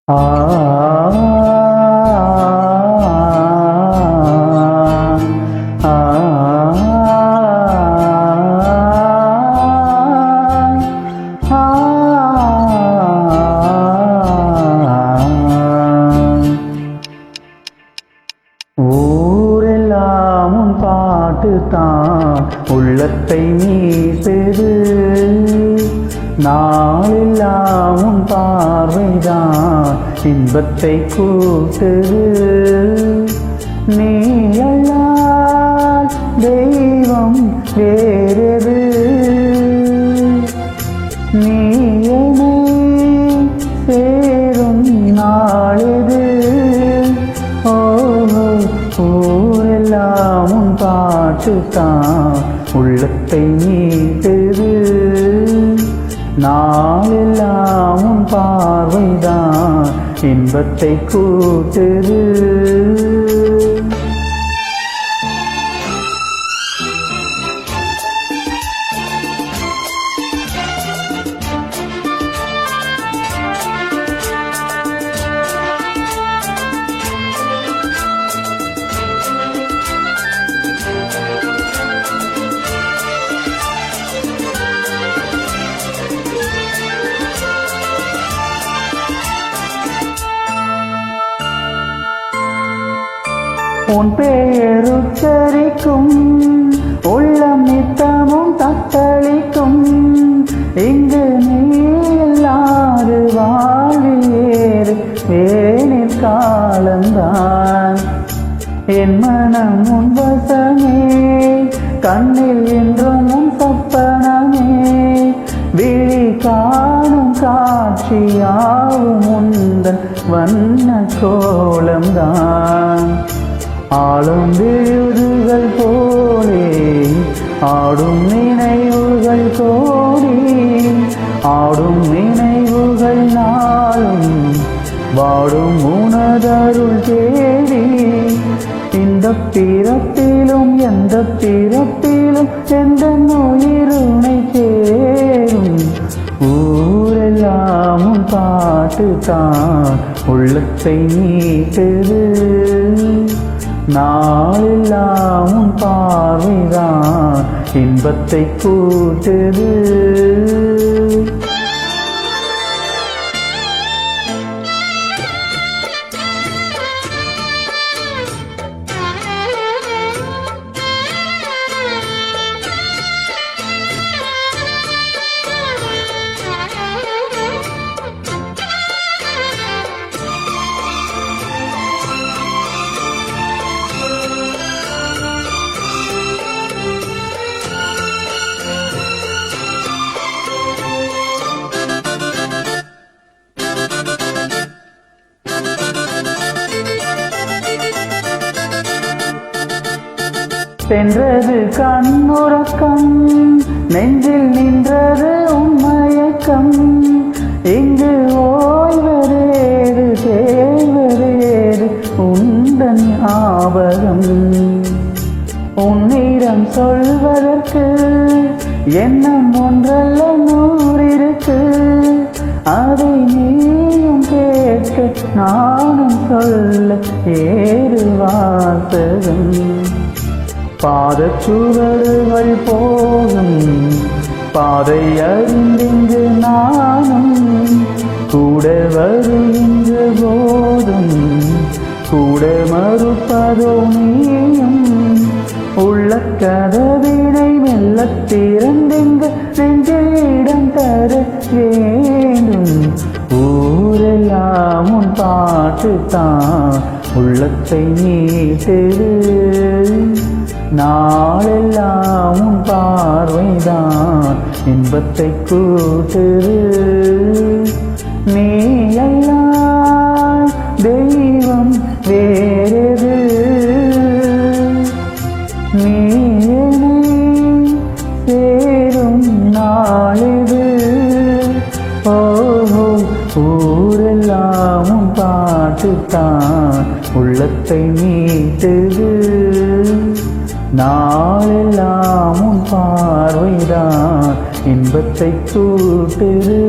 ஆ ஊரெல்லாம் உன் பாட்டு தான் உள்ளத்தை மீட்டது, நாளெல்லாம் உன் பார்வைதான் இன்பத்தை கூட்டுது. நீ அல்லால் தெய்வம் வேறது, நீ என்னை சேரும் நாளெது. ஊரெல்லாம் உன் பாட்டு தான் உள்ளத்தை மீட்டது, நாளெல்லாம் உன் பார்வைதான் இன்பத்தை கூட்டுது. உன் பெயருச்சரிக்கும் உள்ளம் நித்தமும் தத்தளிக்கும், இங்கு நீ எல்லாரு வாழ்வியேறு வேணிற் காலந்தான். என் மனம் உன் வசமே, கண்ணில் என்றும் உன் சப்பனமே, விழி காணும் காட்சியாவும் உந்தன் வண்ண கோலம்தான். ஆளும் விழுதுகள் போலே ஆடும் நினைவுகள் கோடி, ஆடும் நினைவுகள் நாளும் வாடும் உனதருள் தேடி. இந்த பிறப்பிலும் எந்த பிறப்பிலும் எந்த உயிருனை சேரும், ஊரெல்லாம் உன் பாட்டு தான் உள்ளத்தை மீட்டது, நாளெல்லாம் உன் பார்வைதான் இன்பத்தை கூட்டுது. சென்றது கண்ணுறக்கம், நெஞ்சில் நின்றது உன்மயக்கம், இங்கு ஓய்வரேது தேய்வரேது உந்தன் ஞாபகம். உன்னிடம் சொல்வதற்கு எண்ணம் ஒன்றல்ல நூறிருக்கு, அதை நீயும் கேட்க நானும் சொல்ல ஏறு வாசகம். பாதச்சுவடுகள் போகும் பாதை அறிந்திங்கு நானும் கூட வருகின்ற போதும் கூட மறுப்பதோ நீயும். உள்ள கதவினை மெல்ல திறந்தெங்கு நெஞ்சிடம் தர வேண்டும், ஊரெல்லாம் உன் பாட்டு தான் உள்ளத்தை மீட்டது, நாளெல்லாம் உன் பார்வைதான் இன்பத்தை கூட்டுது. நீ எல்லாம் தெய்வம் வேறது, நீ என்னை சேரும் நாளெது. ஊரெல்லாம் உன் பாட்டு தான் உள்ளத்தை மீட்டது, நாளெல்லாம் உன் பார்வைதான் இன்பத்தை கூட்டுது.